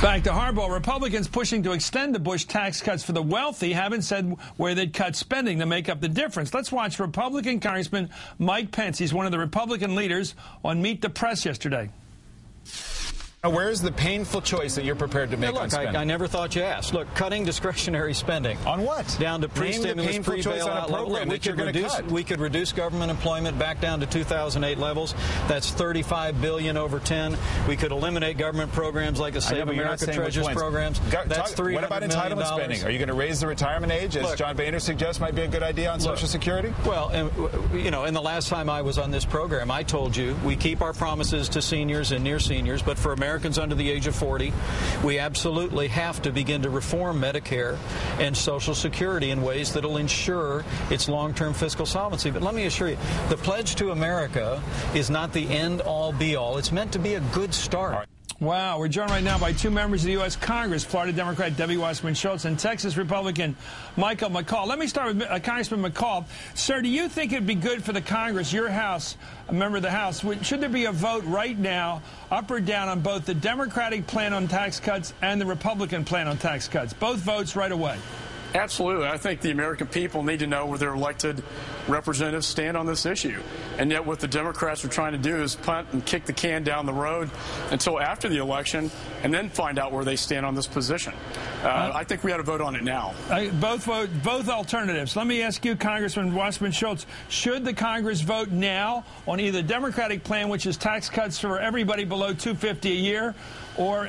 Back to Hardball. Republicans pushing to extend the Bush tax cuts for the wealthy haven't said where they'd cut spending to make up the difference. Let's watch Republican Congressman Mike Pence. He's one of the Republican leaders on Meet the Press yesterday. Where's the painful choice that you're prepared to make on spending? I never thought you asked. Look, cutting discretionary spending. On what? Down to pre-stimulus, pre-bailout level. We could reduce government employment back down to 2008 levels. That's $35 billion over 10. We could eliminate government programs like the Save America Treasures programs. That's $300 million. What about entitlement spending? Are you going to raise the retirement age, as John Boehner suggests might be a good idea on Social Security? Well, you know, in the last time I was on this program, I told you we keep our promises to seniors and near seniors, but for Americans under the age of 40, we absolutely have to begin to reform Medicare and Social Security in ways that will ensure its long-term fiscal solvency. But let me assure you, the Pledge to America is not the end-all, be-all. It's meant to be a good start. Wow, we're joined right now by two members of the U.S. Congress, Florida Democrat Debbie Wasserman Schultz and Texas Republican Michael McCaul. Let me start with Congressman McCaul. Sir, do you think it would be good for the Congress, your House, a member of the House, should there be a vote right now, up or down, on both the Democratic plan on tax cuts and the Republican plan on tax cuts? Both votes right away. Absolutely. I think the American people need to know where their elected representatives stand on this issue. And yet what the Democrats are trying to do is punt and kick the can down the road until after the election and then find out where they stand on this position. I think we ought to vote on it now. Both alternatives. Let me ask you, Congressman Wasserman Schultz, should the Congress vote now on either the Democratic plan, which is tax cuts for everybody below $250 a year, or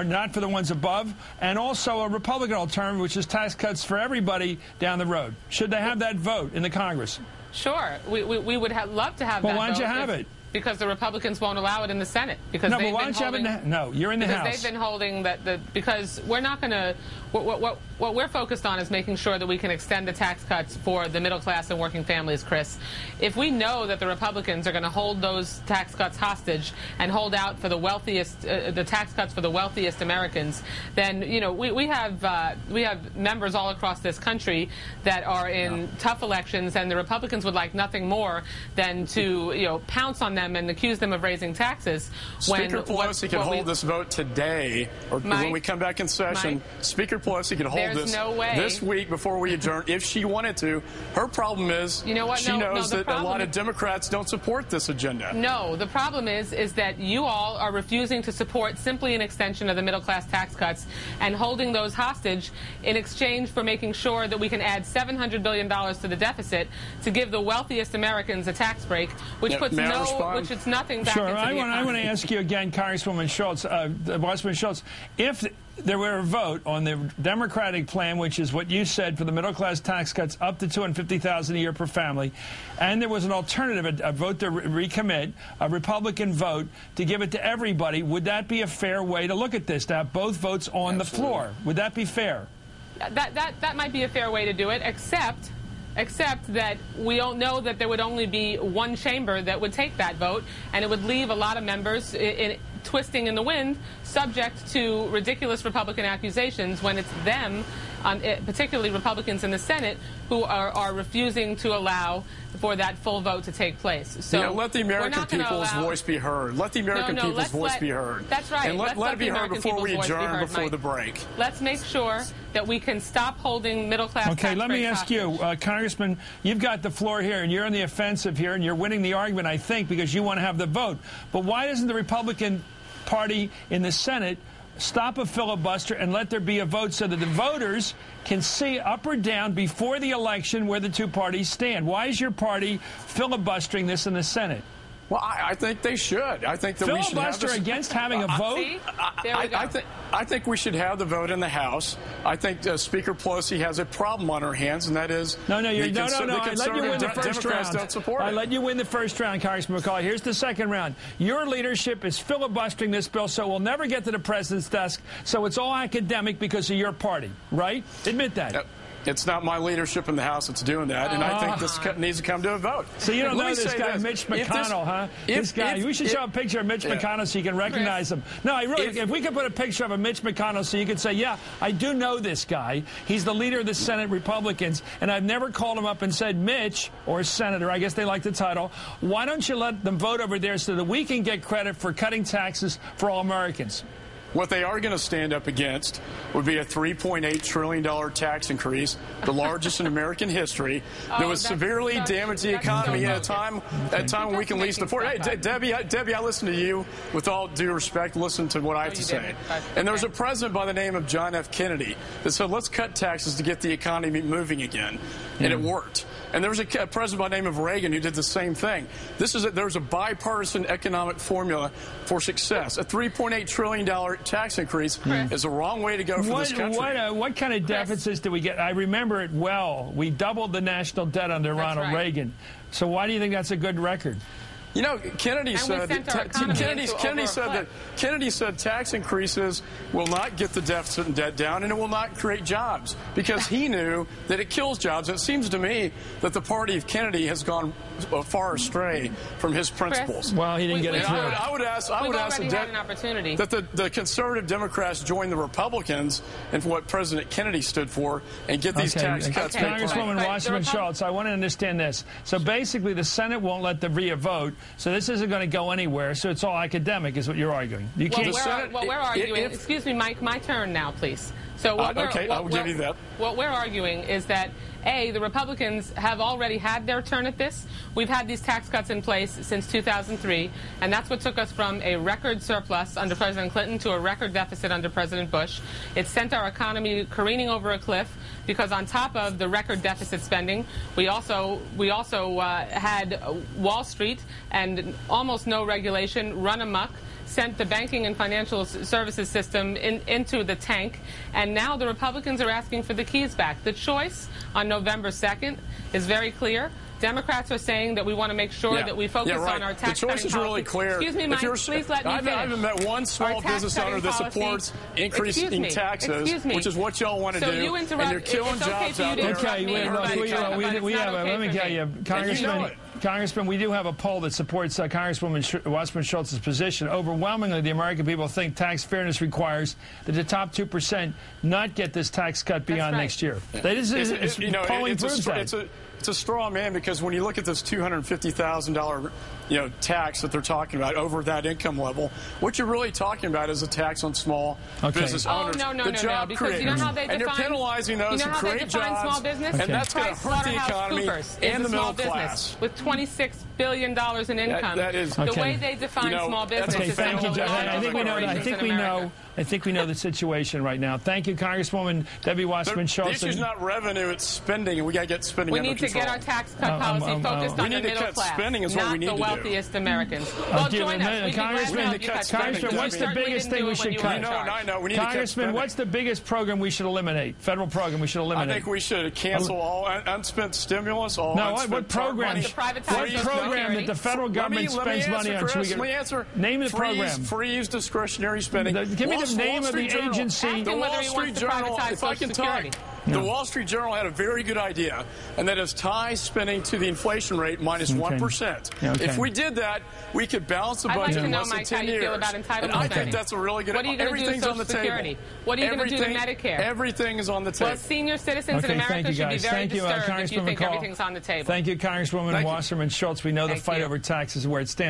not for the ones above, and also a Republican alternative, which is tax cuts for everybody down the road? Should they have that vote in the Congress? Sure. We would love to have that vote. Well, why don't you have it? Because the Republicans won't allow it in the Senate. Because no, but why don't you have it? No, you're in the House. Because they've been holding because we're not going to. What we're focused on is making sure that we can extend the tax cuts for the middle class and working families, Chris. If we know that the Republicans are going to hold those tax cuts hostage and hold out for the wealthiest, the tax cuts for the wealthiest Americans, then we have members all across this country that are in tough elections, and the Republicans would like nothing more than to pounce on them and accuse them of raising taxes. Speaker Pelosi can hold this vote today, or when we come back in session. Speaker Pelosi can hold this week before we adjourn if she wanted to. Her problem is she knows that a lot of Democrats don't support this agenda. No, the problem is that you all are refusing to support simply an extension of the middle class tax cuts and holding those hostage in exchange for making sure that we can add $700 billion to the deficit to give the wealthiest Americans a tax break, which puts nothing back into the economy. I want to ask you again, Congresswoman Schultz, Wasserman Schultz, if there were a vote on the Democratic plan, which is what you said, for the middle-class tax cuts up to $250,000 a year per family, and there was an alternative, a vote to recommit, a Republican vote to give it to everybody, would that be a fair way to look at this, to have both votes on the floor? Would that be fair? That might be a fair way to do it, except that we don't know that there would only be one chamber that would take that vote, and it would leave a lot of members twisting in the wind, subject to ridiculous Republican accusations when it's them, particularly Republicans in the Senate, who are refusing to allow for that full vote to take place. So let the American people's voice be heard. Let the American people's voice be heard. That's right. And let it be heard before we adjourn before the break. Let's make sure that we can stop holding middle-class tax breaks. Okay, let me ask you, Congressman, you've got the floor here, and you're on the offensive here, and you're winning the argument, I think, because you want to have the vote. But why doesn't the Republican Party in the Senate stop a filibuster and let there be a vote so that the voters can see up or down before the election where the two parties stand? Why is your party filibustering this in the Senate? Well, I think they should. I think that we should have this. Against having a vote? I think we should have the vote in the House. I think Speaker Pelosi has a problem on her hands, and that is I let you win the first round. Don't support I let you win the first round, Congressman McCaul. Here's the second round. Your leadership is filibustering this bill, so we'll never get to the president's desk. So it's all academic because of your party, right? Admit that. It's not my leadership in the House that's doing that, and I think this needs to come to a vote. So you don't know this guy, Mitch McConnell, huh? This guy. We should show a picture of Mitch McConnell so you can recognize him. No, if we could put a picture of a Mitch McConnell so you could say, yeah, I do know this guy. He's the leader of the Senate Republicans, and I've never called him up and said, Mitch, or Senator, I guess they like the title, why don't you let them vote over there so that we can get credit for cutting taxes for all Americans? What they are going to stand up against would be a $3.8 trillion tax increase, the largest in American history, that would severely damage the economy at a time when we can least afford. Hey, Debbie, I listen to you with all due respect. Listen to what I have to say. And there's a president by the name of John F. Kennedy that said, let's cut taxes to get the economy moving again. And it worked. And there was a president by the name of Reagan who did the same thing. There's a bipartisan economic formula for success. A $3.8 trillion tax increase is the wrong way to go for this country. What kind of deficits do we get? I remember it well. We doubled the national debt under Ronald Reagan. So why do you think that's a good record? You know, Kennedy said tax increases will not get the deficit and debt down, and it will not create jobs, because he knew that it kills jobs. It seems to me that the party of Kennedy has gone far astray from his principles. Well, he didn't get it through. I would ask that the conservative Democrats join the Republicans and for what President Kennedy stood for and get these tax cuts. Congresswoman Wasserman Schultz, I want to understand this. So basically, the Senate won't let the RIA vote. So this isn't going to go anywhere. So it's all academic, is what you're arguing. You can't. What we're arguing. Excuse me, Mike. My turn now, please. So I'll give you that. What we're arguing is that, A, the Republicans have already had their turn at this. We've had these tax cuts in place since 2003, and that's what took us from a record surplus under President Clinton to a record deficit under President Bush. It sent our economy careening over a cliff, because on top of the record deficit spending, we also had Wall Street and almost no regulation run amok, sent the banking and financial services system into the tank, and now the Republicans are asking for the keys back. The choice on November 2nd is very clear. Democrats are saying that we want to make sure that we focus on our tax cutting policy. The choice is really clear. Excuse me, Mike, please let me finish. I haven't met one small business owner that supports increasing taxes, which is what y'all want to do, and you're killing jobs out there. Okay, let me tell you, Congressman, we do have a poll that supports Congresswoman Wasserman Schultz's position. Overwhelmingly, the American people think tax fairness requires that the top 2% not get this tax cut beyond next year. Polling proves that. It's a straw man, because when you look at this $250,000 tax that they're talking about over that income level, what you're really talking about is a tax on small business owners. No, job because you know how they define, and you're penalizing those who create jobs, small business? And that's going to hurt the economy and the middle class. With $26 billion in income, the way they define small business is thank you, Judge. I think we know the situation right now. Thank you, Congresswoman Debbie Wasserman Schultz. The issue is not revenue; it's spending, and we got to get spending under control. We need to get our tax cut policy focused on the middle class, not the wealthiest Americans. Well, join us. Congressman, what's the biggest thing we should cut? Congressman, what's the biggest program we should eliminate? Federal program we should eliminate? I think we should cancel all unspent stimulus. What program? What program that the federal government spends money on? Let me answer. Name the program. Freeze discretionary spending. Give me the name of the agency. The Wall Street Journal, if I can talk. The Wall Street Journal had a very good idea, and that is tie spending to the inflation rate minus 1%. If we did that, we could balance the budget in less than 10 years. And I think that's a really good idea. Everything's on the table. What are you going to do to Medicare? Everything is on the table. Well, senior citizens in America should be very disturbed if you think everything's on the table. Thank you, Congresswoman Wasserman Schultz. We know the fight over taxes is where it stands.